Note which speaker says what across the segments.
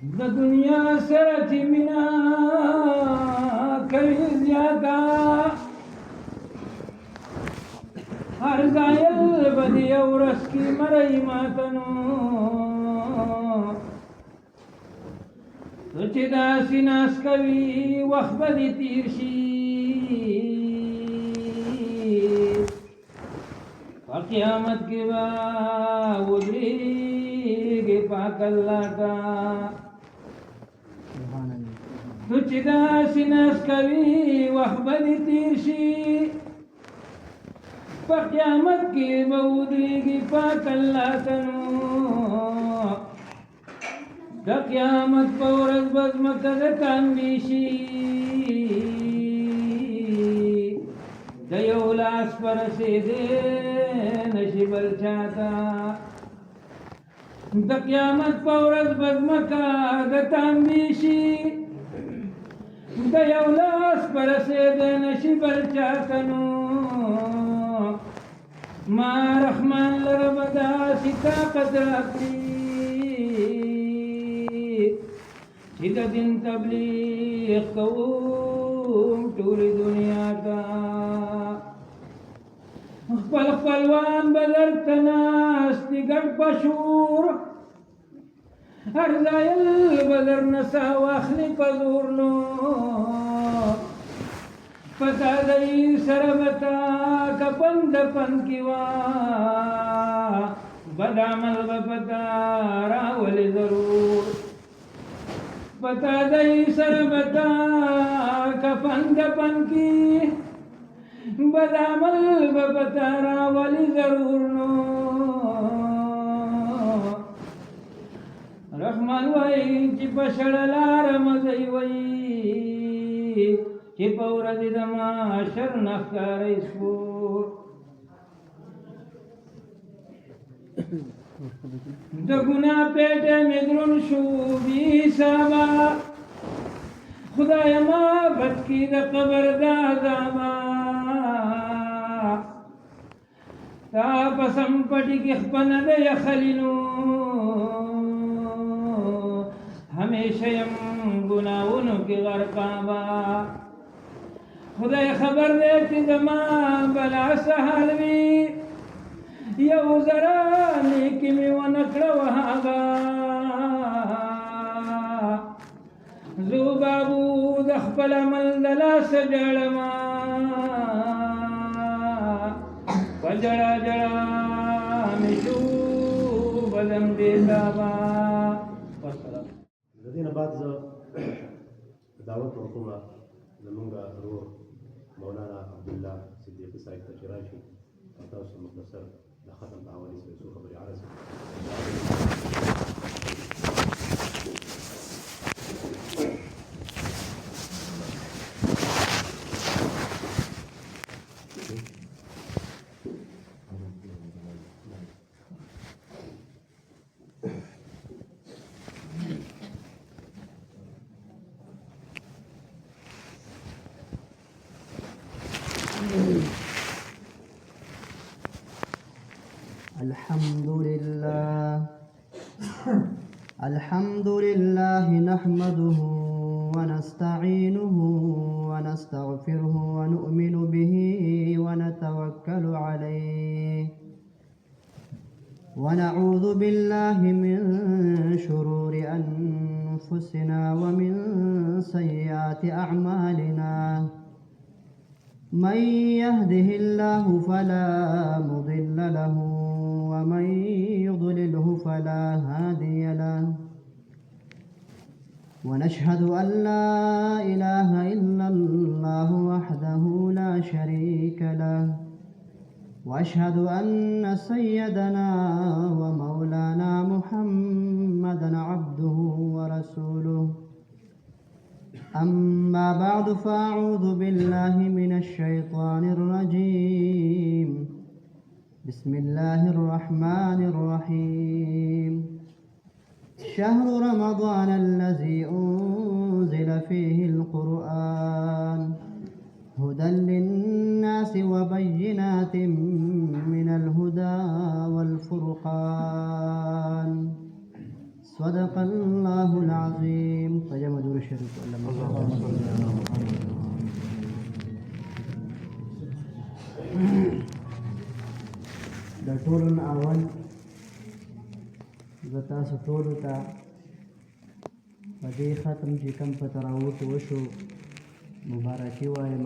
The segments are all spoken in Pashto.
Speaker 1: د دنیا سره چې مینا کوي زیاته هر ځایل به د یو ورځ کې مرئ ماته نو ته چې داسې ناز کوي وخت به دې تېر شي په قیامت کې به ودرېږې پاک الله ته تو چې داسې ناز کوي وخت به دې تېر شي په قیامت کې به ودرېږې پاک الله ته نو د قیامت په ورځ به ځمکه د تانبې شي د یو لاس په رسېدې نشي بل چاته د قیامت په ورځ به ځمکه د تانبې شي د یو لاس په رسېدې نشي بل چاته نو ما رحمان لره به داسې طاقت راکړي چې د دین تبلیغ کوم ټولې دنیا ته خپل خپلوان به درته ناست دي ګډ په شور هر ځایل به درنه ساه واخلي په زور نو په تازه‌یي سره به تا کفن دفن کې وه بد عمل به په تا راولي ضرور په تازه‌یي سره به تا کفن دفن کې بد عمل به په تا راولي ضرور نو رحمان وایي چې په شړه لاره مزئ وایي چې په ورځ د محشر نه ښکاري سپور د ګناه پیټه مې دروند شو بې حسابه خدایه ما بد کړي د قبر د عذابه تا په سم پټي کې خپنه د یخلي نو همیشه یم ګناهونو کې غرقابه خدای خبر دی چې زما بلا سهل وي یو ذره نیکي مې ونه کړه وهغه زه بابو د خپل عمل د لاسه جړمه په جړا جړا مې شو بدن دې تابه
Speaker 2: د دې نه بعد زه دعوت ورکومه زمونږ ورور مولانا عبدالله صدیقي صاحب ته چې راشي او تاسو مختصر د ختم په حوالې سره څو خبرې عرض
Speaker 3: الحمد لله نحمده ونستعينه ونستغفره ونؤمن به ونتوكل عليه ونعوذ بالله من شرور أنفسنا ومن سيئات أعمالنا من يهده الله فلا مضل له ومن يضلله فلا هادي له ونشهد أن لا إله إلا الله وحده لا شريك له وأشهد أن سيدنا ومولانا محمدا عبده ورسوله أما بعد فأعوذ بالله من الشيطان الرجيم بسم الله الرحمن الرحيم شهر رمضان الذي أنزل فيه القرآن هدى للناس وبينات من الهدى والفرقان صدق الله العظيم شریف د ټولو نه اول زه تاسو ټولو ته په دې ختم چې کوم په تراوو کې وشو مبارکي وایم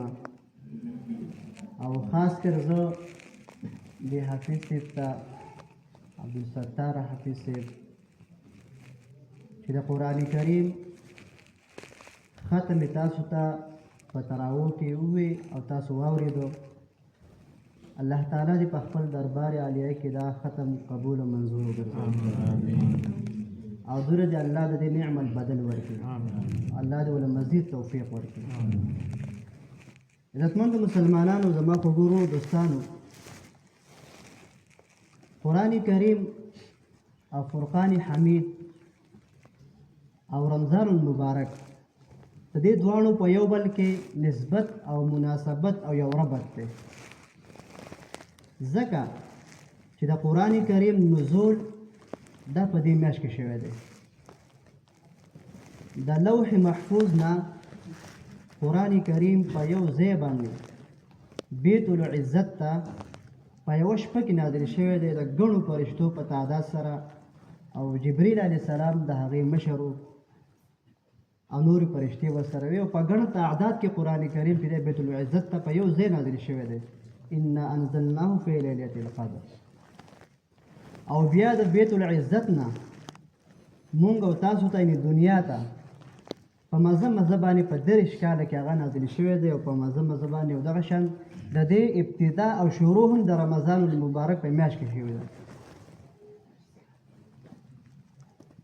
Speaker 3: او خاص کر زه د حافظ صاحب ته عبدالستار حافظ صاحب چې د قرآن کریم ختم تاسو ته په تراوو کې ووی او تاسو واورېدو الله تعالی دې په خپل دربار عالیه کې دا ختم قبول او منظور وګرځوي او دوره دې الله دې نعمت بدل ورکړي الله دې ول مزید توفیق ورکړي عزتمند مسلمانانو زما خوږورو دوستانو قرآن کریم او فرقان حمید او رمضان المبارک د دې دواړو په یو بل کې نسبت او مناسبت او یو ربط دی ځکه چې د قرآن کریم نزول دا په دې میاشت کې شوی دی د لوح محفوظ نه قرآن کریم په یو ځای باندې بیت العزت ته په یوه شپه کې نازل شوی دی د ګڼو فرشتو په تعداد سره او جبریل علیه السلام د هغې مشر او نورې فرشتې ورسره وي او په ګڼ تعداد کې قرآن کریم چې دی بیت العزت ته په یو ځای نازل شوی دی انا انزلناه فی لیلة القدر او بیا د بیت العزت نه مونږ او تاسو ته یعنې دنیا ته په مزه مزه باندې په 30 کاله کې هغه نازل شوی دی او په مزه مزه باندې او دغه شان د دې ابتدا او شروع هم د رمضان المبارک په میاشت کې شوی دی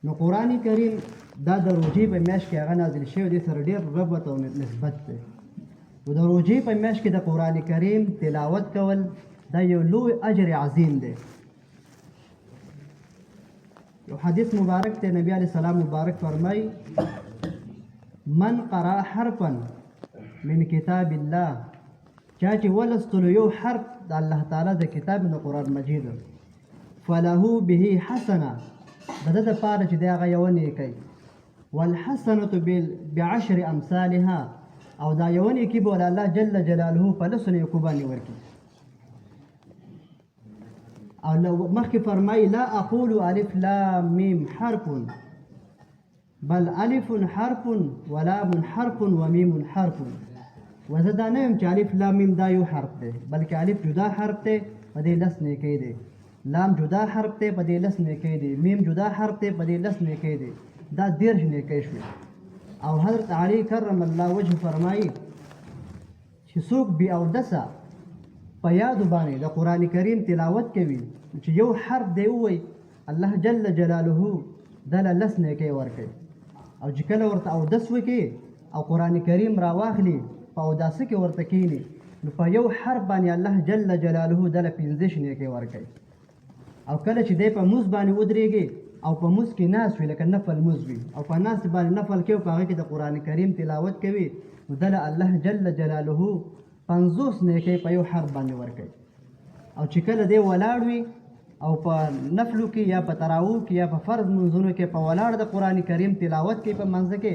Speaker 3: نو قرآن کریم دا د روژې په میاشت کې هغه نازل شوی دی سره ډېر ربط او نسبت دی و د روژې په میاشت کې د قرآن کریم تلاوت کول دا یو لوی اجر عظیم دی یو حدیث مبارک ته نبی علیہ السلام مبارک فرمای من قرأ حرفا من کتاب الله چا چې ولستلو یو حرف د الله تعالی د کتاب د قرآن مجید فله به حسنه د ده دپاره چې د هغه یوه نیکۍ والحسنة بعشر امثالها او دا یو نیکي به الله جل جلاله په لسو نیکو باندې ورکړي او مخکې فرمایي لا اقول الف لام میم حرف بل الف حرف ولام حرف ومیم حرف وزه دا نه یم چې الف لام میم دا یو حرف دی بلکې الف جدا حرف دی په دې لس نیکۍ دی لام جدا حرف دی په دې لس نیکۍ دی میم جدا حرف دی په دې لس نیکۍ دی دا 10 نیکۍ شوې او حضرت علی کرم الله وجه فرمایي چې څوک بې اودسه په یادو باندې د قرآن کریم تلاوت کوي چې یو حرف دی ووایي الله جل جلاله دله لس نیکۍ ورکوي او چې کله ورته اودس وکړي او قرآن کریم راواخلي په اوداسه کې ورته کښېني نو په یو حرف باندې الله جل جلاله دله 15 نیکۍ ورکوي او کله چې دی په موز باندې ودرېږي او په موز کې ناست وي لکه نفل موز وي او په ناست باندې نفل کوي په هغه کې د قرآن کریم تلاوت کوي نو دله الله جل جلاله 50 نیکۍ په یو حرف باندې ورکوي او چې کله دی ولاړ وي او په نفلو کې یا په تراوو کې یا په فرض منځونو کې په ولاړ د قرآن کریم تلاوت کوي په منځ کې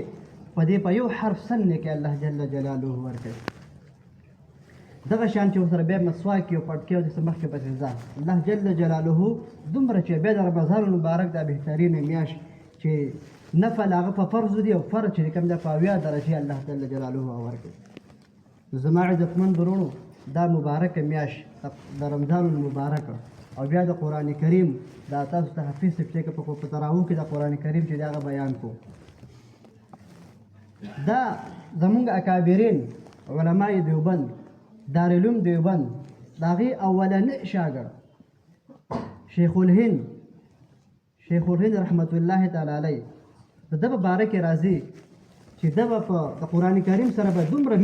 Speaker 3: په دې په یو حرف سل نیکۍ الله جل جلاله ورکوي دغه شان چې ورسره بیا مسواک او پټکي او داسې مخکې پسې ځه الله جل جلاله دومره چې بیا د رمضان المبارک دا بهترینه میاشت چې نفل هغه په فرضو دي او فرض چې کوم دی په 80 درجې الله جل جلاله ورکوي زما عزتمند ورونو دا مبارکه میاشت د رمضان المبارک او بیا د قرآن کریم دا تاسو ته حفیظ صاحب چې په تراوو کې د قرآن کریم چې دغه بیان کو دا زمونږ اکابرین علماء دیوبند دارالعلوم دیوبند د هغې اولنی شاګرد شیخ الهند رحمت الله تعالی علیه د ده په باره کې راځي چې ده به په د قرآن کریم سره به دومره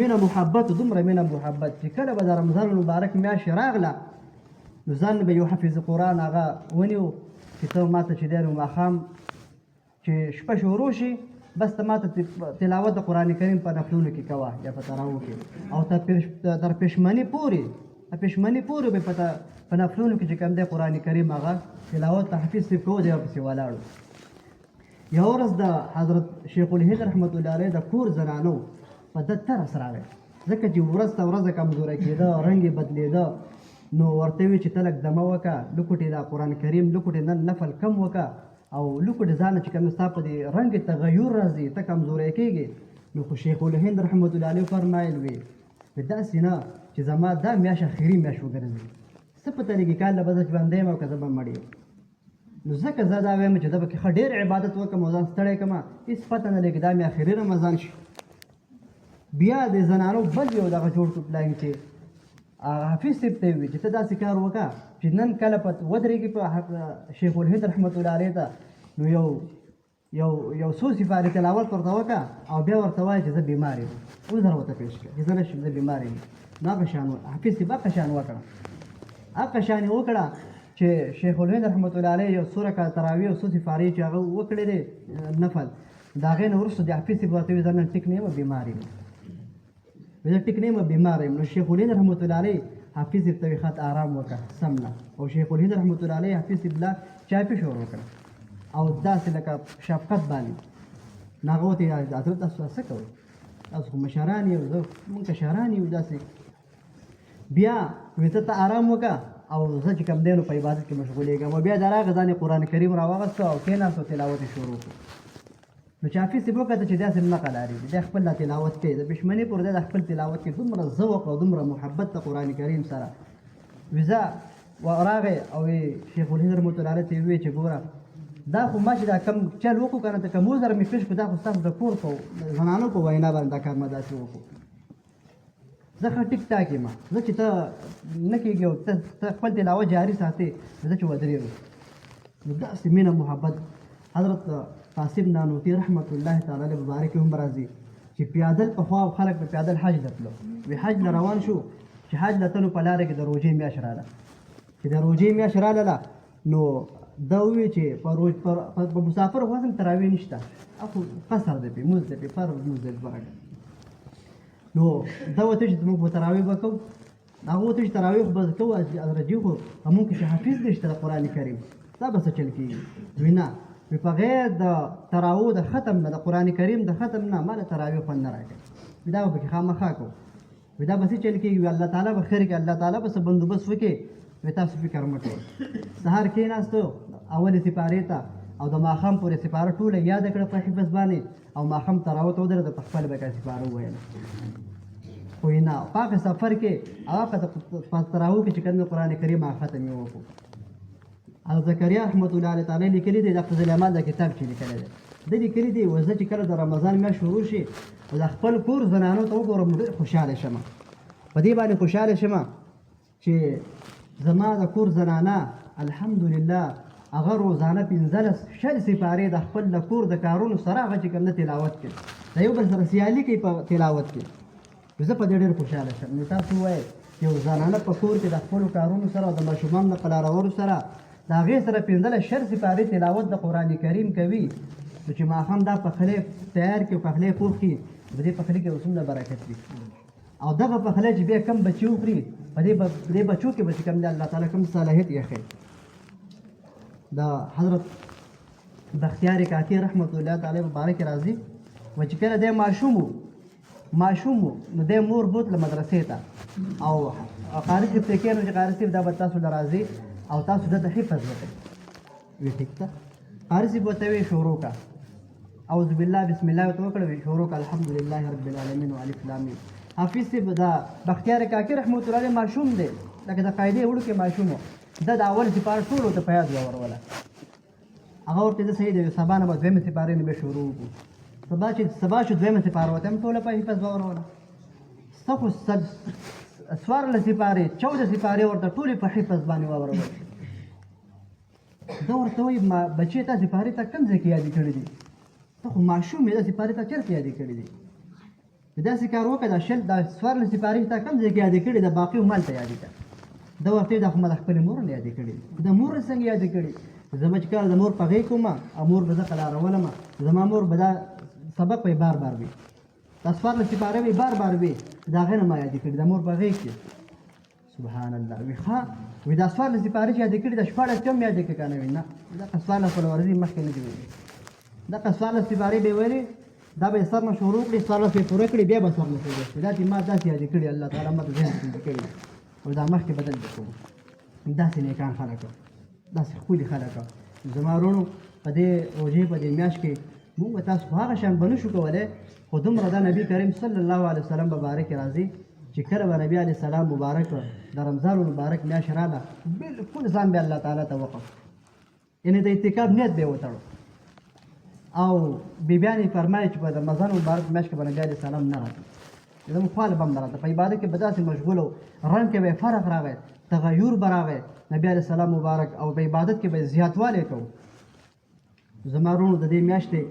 Speaker 3: مینه محبت چې کله به د رمضان المبارک میاشت راغله نو ځان به یو حفظ قرآن هغه ونیو چې ته ماته چې دی نو ماښام چې شپه شروع شي بس ته ماته تلاوت د قرآن کریم په نفلونو کې کوه یا په تراوو کې او تر پښمني پورې به په نفلونو کې چې کوم دی قرآن کریم هغه تلاوت ته حفظ صاحب کوو دی ورپسې ولاړو یو ورځ د حضرت شیخ الهند رحمت الله علیه د کور زنانو په ده ترس راغی ځکه چې ورځ ته ورځ کمزوری کېده رنګ یې بدلېده نو ورته ویې چې ته لږ دمه وکړه لوکوټې دا قرآن کریم لوکوټې نن نفل کم وکړه او لوکوټې ځان چې کوم ستا په دې رنګ تغیر راځي ته کمزوری کېږي نو خو شیخ الهند رحمت الله علیه فرمایل وی داسې نه چې زما دا میاشت اخري میاشت وګرځي څه پته لګي کال له به زه ژوندی یم او که زه به مړ یم نو ځکه زه دا وایم چې زه به کې ښه ډېر عبادت وکړم او ځان ستړی کړم هېڅ پته نه لګي دا مې اخري رمضان شي بیا د زنانو بل یو دغه جوړ کړو پلان چې حافظ صاحب ته یې وویل چې ته داسې کار وکړه چې نن کله په ودرېږي په شیخ الهند رحمت الله علیه ته نو یو څو سپارې تلاوت ورته وکړه او بیا ورته وایه چې زه بیمار یم عذر ورته پېښ کړه چې زه نشم زه بیمار یم نو هغه شان حافظ صاحب هغه شان وکړه هغه شان یې وکړه چې شیخ الهند رحمت الله علیه یو څو رکعته تراویح او څو سپارې چې هغه وکړې دی نفل د هغې نه وروسته د حافظ صاحب ورته وایي زه نن ټیک نه یم بیمار یم زه ټیک نه یم بیمار یم نو شیخ الهند رحمت الله علیه حافظ صاحب ته وایي ښه آرام وکړه سم نه او شیخ الهند رحمت الله علیه حافظ صاحب له چای پې شروع وکړه او داسې لکه شفقت باندې نو هغه ورته ویل حضرت تاسو څه کوئ تاسو خو مشران یو زه مونږ کشران یو داسې بیا وایي ته آرام وکړه او زه چې کوم دی نو په عبادت کې مشغولېږم او بیا د راغه ځان یې قرآن کریم راواغسته او کېناست او تلاوت یې شروع کړو نو چې حافظ صاحب وکته چې داسې نه قلارېږي دی خپل دا تلاوت کوي د بشمنې پورې دی د خپل تلاوت کې دومره ذوق او دومره محبت د قرآن کریم سره وي زه راغی او شیخ الهند رحمت الله علیه ته یې وویل چې ګوره دا خو ما چې دا کم چل وکړو که نه ته کوم عذر مې پېښ کړو دا خو ستاسو د کور په زنانو په وینا باندې دا کار ما داسې وکړو زه ښه ټیک ټاک یم زه چې ته نه کېږي او ته خپل تلاوت جاري ساتې زه چې ودرېږم نو داسې مینه محبت حضرت قاسم نانوتي رحمت الله تعالی علیه مبارک هم راځي چې پیادل پخوا خلک په پیادل حج ته تلو وی حج له روان شو چې حج له تلو په لاره کې د روژې میاشت راغله چې د روژې میاشت راغله نو دا وویل چې په مسافر خو هم تراویح نشته خو قصر دی پې مونځ دی پې فرض مونځ دی برکت نو دا ورته چې موږ به تراویح به کوو هغه ورته چې تراویح به کوو رجي خو همون کې چې حافظ نشته د قرآن کریم دا به څه چل کېږي وی نه وی په غیر د تراویح د ختم نه د قرآن کریم د ختم نه ما له تراویح خوند نه راکوي وی دا به پکې خامخا کوو وی دا به څه چل کېږي وی الله تعالی به خیر کړي الله تعالی به څه بندوبست وکړي وی تاسو فکر مه کوئ سهار کېناستو اولې سپارې ته او د ماښام پورې سپاره ټوله یاده کړه په حفظ باندې او ماښام تراوت ودرېده په خپل به که سپاره وویله خو نه په هغه سفر کې هغه په تراویح کې چې کوم قرآن کریم هغه ختم یې وکړو او زکریا رحمت الله علیه تعالی لیکلي دی د فضل اعمال د کتاب چې لیکلی دی ده لیکلي دی وزه چې کله د رمضان میاشت شروع شي او د خپل کور زنانو ته وګورم ډېر خوشحاله شم په دې باندې خوشحاله شم چې زما د کور زنانه الحمدلله هغه روزانه 15 شل سپارې د خپل د کور د کارونو سره هغه چې کوم نه تلاوت کوي د یو بل سره سیالي کوي په تلاوت کې زه په دې ډېر خوشحاله شم نو تاسو ووایئ یو زنانه په کور کې د خپلو کارونو سره او د ماشومانو د قلارولو سره د هغې سره 15 شل سپارې تلاوت د قرآن کریم کوي نو چې ماښام دا پخلی تیار کړي او پخلی پوخ کړي په دې پخلي کې څومره برکت وي او دغه پخلی چې بیا کم بچي وخوري په دې بچو کې به چې کوم دی الله تعالی کوم صلاحیت یې ښیي د حضرت بختیار کاکي رحمت الله تعالی مبارک راځي و چې کله دی ماشوم و نو دی مور بوتله مدرسې ته او قاري صاحب ته کېنو چې قاري صاحب دا به تاسو له راځي او تاسو دلته حفظ وکړئ وی ټیک ده قاري صاحب ورته ویې شروع کړه اعوذ بالله بسم الله ورته وکړه وی شروع کړه الحمدلله رب العالمین والف لام میم حافظ صاحب دا بختیار کاکي رحمت الله علیه ماشوم دی لکه د قاعدې وړوکی ماشوم و دا د اول سپاره ټولو ته په یاد وروله هغه ورته زه صحیح دی سبا نه به دویمې سپارې نه به شروع وکړو سبا چې دویمه سپاره وته هم ټوله په حفظ به وروله ستا خو 14 سپارې 14 سپارې ورته ټولې په حفظ باندې واورول دا ورته وایي بچې تا سپارې ته کوم ځای کې یادې کړي دي ته خو ماشوم یې دا سپارې ته چېرته یادې کړي دي داسې کار وکړه دا 14 سپارې ته کوم ځای کې یادې کړي د باقي مال ته یادې کړه دا ورته دا خو ما د خپلې مور نه یادې کړي د مور څنګه یادې کړي زه به چې کله د مور په غېږ کوم او مور به زه قلارولم زما مور به دا سبق به بار بار وي دا 14 سپارې به بار بار وي د هغې نه ما یادې کړي د مور په غېږ کې سبحان الله وي ښه وي دا 14 سپارې چې یادې کړي د 14 کم یادې کړي که نه وي نه دا 14 په ورځې مخکې نه دي ویلي دغه څوارلس سپارې به ویلې دا به سر نه شروع کړي 14 به پوره کړي بیا به سر نه شروع دا چې ما داسې یاد کړی الله تعالی ماته ذهن کې کړی او دا مخکې بدل وکړو داسې نیکان خلک داسې ښکلي خلک زما وروڼو په دې روژې په دې میاشت کې موږ تاسو خو هغه شان به نشو کولی خو دومره دا نبي کریم صلی الله علیه وسلم مبارک راځي چې کله به نبي علیه السلام مبارک د رمضان مبارک میاشت راله بالکل ځان به الله تعالی ته وقف یعنې د اعتکاف نیت به یې وتړو او بیبیانې فرمایي چې په رمضان مبارک میاشت کې به نبي علیه السلام نه راځي زموږ خواله به هم نه راته په عبادت کې به داسې مشغول و رنګ کې به یې فرق راغی تغیر به راغی نبي علیه السلام مبارک او په عبادت کې به زیاتوالی کوو زما وروڼو د دې میاشتې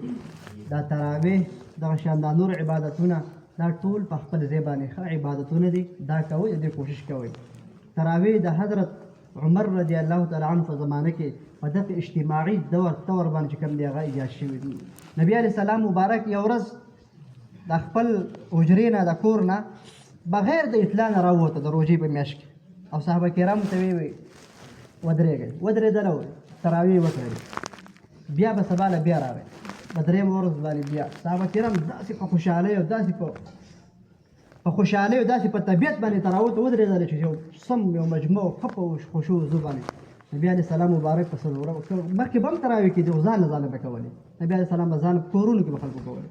Speaker 3: دا تراویح دغه شان دا نور عبادتونه دا ټول په خپل ځای باندې ښه عبادتونه دي دا کوئ د دې کوشش کوئ تراویح د حضرت عمر رضی الله تعالی عنه په زمانه کې په دغه اجتماعي طور باندې چې کوم دی هغه ایجاد شوي دي نبي علیه السلام مبارک یو ورځ د خپل حجرې نه د کور نه بغیر د اطلاع نه راووته د روژې په میاشت کې او صحابه کرامو ته ویې ودرېدله تراویح وکړلې بیا به سبا له بیا راغی په درېیمه ورځ باندې بیا صحابه کرام داسې په خوشحالۍ او داسې په خوشحالۍ او داسې په طبیعت باندې تراویح ته ودرېدله چې یو سم یو مجموع ښه په خوشو وضو باندې نبي علیه السلام مبارک په څلورم مخکې به هم تراویح کېدې خو ځان له ځانه به کولې نبي علیه السلام به ځان په کورونو کې به خلکو کولې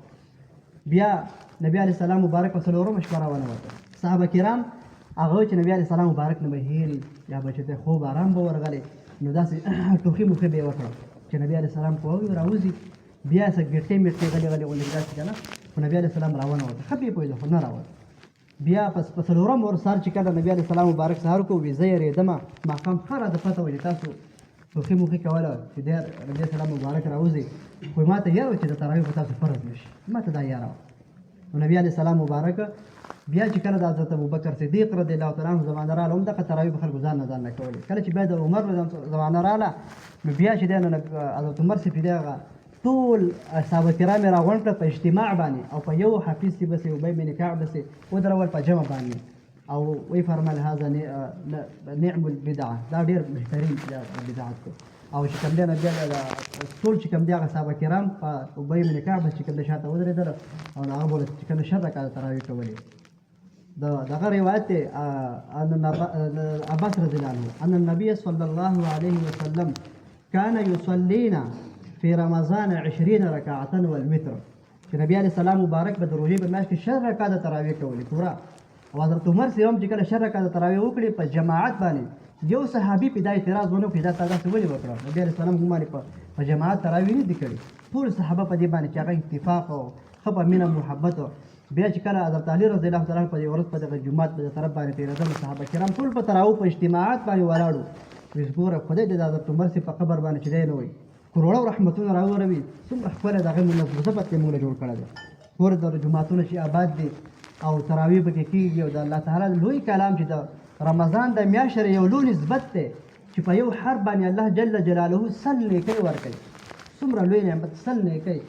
Speaker 3: بیا نبي علیه السلام مبارک په څلورمه شپه راونوته صحابه کرام هغه چې نبي علیه السلام مبارک نه به هېر یا به چې ته خوب آرام به ورغلی نو داسې ټوخي موخي به یې وکړه چې نبي علیه السلام په راوځي بیا څه ګټې میټې غلې غونډې داسې که نه خو نبي علیه السلام راونوته ښه پې پوهېده خو نه راوته بیا په څلورم ورځ سهار چې کله نبي علیه السلام مبارک سهار وکړو وي زه یېرېدمه ماښام ښه راته پته وه چې تاسو ټوخي موخي کوله چې دی نبي السلام مبارک راوځي خو ما ته یاره وه چې د تراویح په تاسو فرض نه شي ما ته دا یاره وه نو نبي علیه السلام مبارک بیا چې کله د حضرت ابوبکر صدیق رضی الله تعالی عنه زمانه راغله هم دغه تراویح په خلکو ځان نه کولې کله چې بیا د عمر زمانه راغله نو بیا چې دی نو حضرت عمر صاحب دی هغه ټول صحابه کرام یې راغونډ کړه په اجتماع باندې او په یو حفیظ کې بسې ابی بن کعب بسې ودرول په جمع باندې او وی فرمایل هذا نعم البدعه دا ډېر بهترین بدعت دی او چې کوم دی نه بیا ټول چې کوم دی هغه صحابه کرام په ابی بن کعب چې کوم دی شاته ودرېدل او هغه بوله چې کوم شر رکعته تراویح کولې دغه روایت دی عباس رضی الله عنه ان النبي صلى الله عليه وسلم كان يصلينا في رمضان 20 ركعة والوتر چې نبی علیه السلام مبارک به د روژې په میاشت کې 10 رکعته تراویح کولې پوره او حضرت عمر صاحب چې کله 10 رکعته تراویح وکړې په جماعت باندې یو صحابي په دا اعتراض ونه کړي دا تا داسې ولې وکړه نبی علیه السلام ګومان په جماعت تراویح نه دي کړي ټول صحابه په دې باندې چې هغه اتفاق او ښه په مینه محبت بیا چې کله حضرت علي رضی الله تعالی عنه په دې ورځ په دغه جومات په طرف باندې تېرېدل صحابه کرام ټول په تراویح په اجتماعات باندې ولاړو ویس ګوره خدای دې د حضرت عمر صاحب په قبر باندې چې دی نه وایي کروڑو رحمتونه راوروي څومره ښکلی دغه مثبت یې موږ جوړ کړی دی ګوره د جوماتونه چې آباد دي او تراویح پکې کېږي او د الله تعالی لوی کلام چې د رمضان د میاشتې یو لوی نسبت دی چې په یو حرف باندې الله جل جلاله سل نیکۍ ورکوي څومره لوی نعمت سل نیکۍ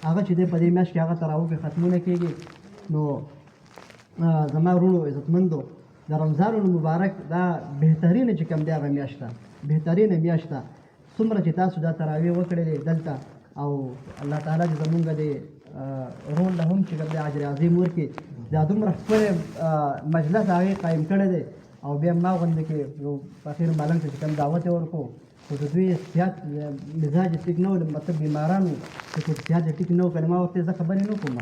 Speaker 3: هغه چې دی په دې میاشت کې هغه تراویح کې ختمونه کېږي نو زما وروڼو عزتمندو د رمضان المبارک دا بهترینه چې کوم دی هغه میاشت ده بهترینه میاشت ده څومره چې تاسو دا تراویح وکړلې دلته او الله تعالی دې زمونږ د رول له هم چې کوم دی اجر عظیم ورکړي دا دومره ښکلی مجلس هغې قایم کړی دی او بیا ما غوندې کې یو فقیر ملنګ ته چې کوم دعوت یې ورکړو خو د دوی صحت مزاج یې ټیک نه و مطلب بیماران وو چې صحت یې ټیک نه و که نه ما ورته زه خبرې نه کوم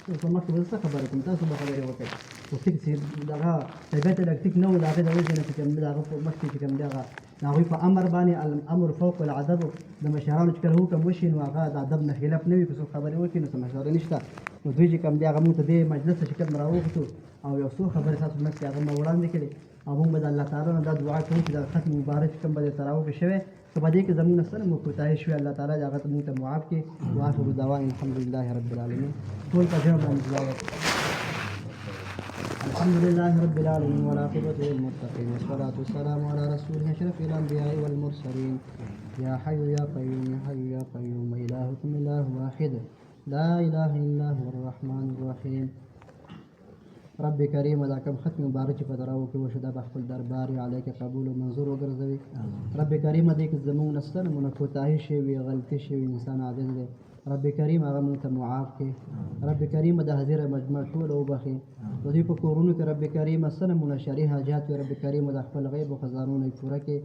Speaker 3: تاسو مخکې به زه څه خبرې کوم تاسو به خبرې وکړئ خو ټیک چې دغه طبیعت یې لږ ټیک نه و د هغې د وجې نه چې کوم د هغه په مخکې چې کوم دی هغه د هغوی په امر باندې الامر فوق العدد د مشرانو چې کله حکم وشي نو هغه د ادب نه خلاف نه وي که څوک خبرې وکړي نو څه مشوره نشته نو دوی چې کوم دی هغه موږ ته دې مجلس ته چې کوم راوغوښتو او یو څو خبرې تاسو مخکې هغه ما وړاندې کړې او موږ به د الله تعالی نه دا دعا کوو چې د ختم مبارک چې کوم به د تراویح شوی که په دې کې زموږ نه څه نه مو کوتاهي شوې الله تعالی دې هغه ته موږ ته معاف کړي واخر دعوانا الحمد لله رب العالمین ټول په ژبه باندې دعا وکړو الحمد لله رب العالمين والعاقبة للمتقين والصلاة والسلام على رسوله أشرف الأنبياء والمرسلين يا حي يا قيوم يا حي يا قيوم إلهكم إله واحد لا إله إلا هو الرحمن الرحيم رب کریم دا کوم ختم مبارک په دراو کې وشو دا په خپل دربار علیک قبول او منظور وګرځوي رب کریم دې کې زموږ نستر مونږ کوتاهي شي وي غلطي شي انسان عاجز دی رب کریم هغه موږ ته معاف کړي. رب کریم د حاضر مجمع ټول وبخي. د دوی په کورونو کې رب کریم سنمونه شرعي حاجات وي رب کریم د خپل غیب او خزانونو پوره کړي.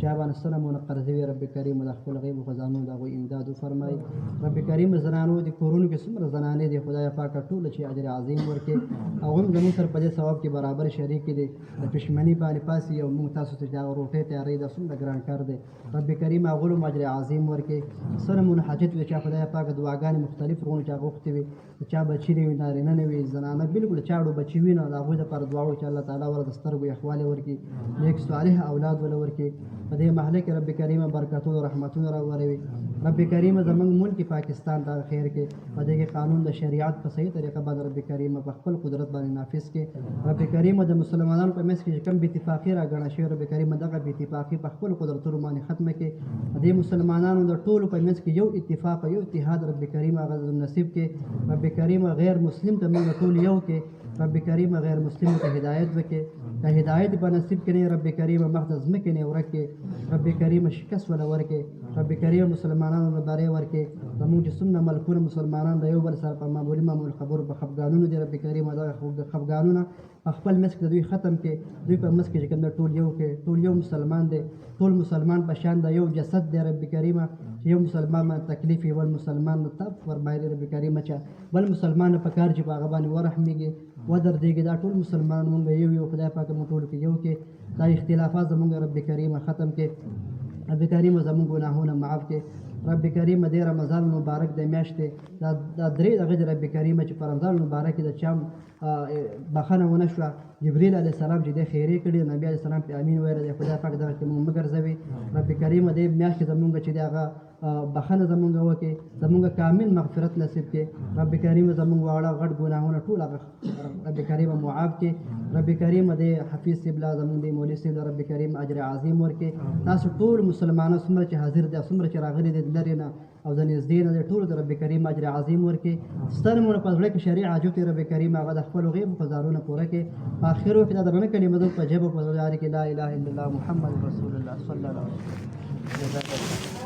Speaker 3: چا باندې سنمونه قرض وي رب کریم د خپل غیب او خزانونو د هغوی امداد وفرمایي. رب کریم زنانو د کورونو کې څومره زنانې دي خدای پاک ټول چې اجر عظیم ورکړي. هغه هم زموږ سره په دې ثواب کې برابر شریک دي. د پښمنۍ باندې پاسي او موږ تاسو ته دا روټۍ تیارې د څومره ګران کار دی. رب کریم هغه هم اجر عظیم ورکړي. سنمونه حاجت وي چې خدای پاک دعاګانې مختلف رغونه چې غوښتي وي. چا بچی نه وي نارینه نه وي زنانه بالکل چاړو بچی وي نه د هغوی دپاره دعا وکړو چې الله تعالی ورته د سترګو یخوالی ورکړي نیک صالح اولاد وله ورکړي. په دې محله کې رب کریم برکتونه او رحمتونه راوروي. رب کریم زموږ ملک پاکستان ته خیر کې په دې کې قانون د شریعت په صحیح طریقه باندې رب کریم په خپل قدرت باندې نافذ کړي. رب کریم د مسلمانانو په منځ کې چې کوم بې اتفاقي راګڼه شوې رب کریم دغه بې اتفاقي په خپل قدرتونو باندې ختمه کړي. د مسلمانانو د ټولو په منځ کې یو اتفاق او یو اتحاد رب کریم هغه نصیب کړي. رب کریم غیر مسلم ته موږ ټول یو کې رب کریم غیر مسلم ته هدایت وکړي. که هدایت به نصیب کړي رب کریم مخ د ځمکې نه ورکړي. رب کریم شکست ولا ورکړي. رب کریم مسلمانانو له بارې ورکړي. زموږ چې څومره ملکونه مسلمانان د یو بل سره په معمولي خبرو په خفګانونو دي رب کریم دغه خفګانونه په خپل منځ کې د دوی ختم کړي. دوی په منځ کې چې کوم ټول یو کې ټول یو مسلمان دی. ټول مسلمان په شان د یو جسد دی رب کریم چې یو مسلمان باندې تکلیف یې ول مسلمان ته فرمایلی رب کریم چې بل مسلمان په کار چې په هغه باندې ورحمېږي ودردېږي. دا ټول مسلمان مونږ یو خدای پاک مونږ ټولو کې یو کې دا اختلافات زمونږ رب کریم ختم کې. رب کریم زمونږ ګناهونه معاف کې. رب کریم د رمضان مبارک د میاشتې دا درې دغه د رب کریم چې په رمضان مبارک کې د چا بخښنه ونه شوه جبریل علیه السلام چې د خیرې کړي نبي علیه السلام په امین ویله دی خدای پاک دغه کې مونږ مه ګرځوي. رب کریم دې میاشت کې زمونږ چې د هغه بخښنه زمونږ وکړي زمونږ کامل مغفرت نصیب کړي. رب کریم زمونږ واړه غټ ګناهونه ټول هغه رب کریم معاف کړي. رب کریم دې حفیظ صبلا زمونږ د مولوي صاحب رب کریم اجر عظیم ورکړي. تاسو ټول مسلمانان څومره چې حاضر دي څومره چې راغلي دي لرې نه او د نږدې نه ټولو د رب کریم اجر عظیم ورکړي. سترمونه په زړه کې شرعي حاجت رب کریم هغه د خپلو غیب خزانونه پوره کړي. په آخرو کې دا درنه کلمه ده په ژبه په زړه کې لا اله الا الله محمد رسول الله صلی الله علیه وسلم.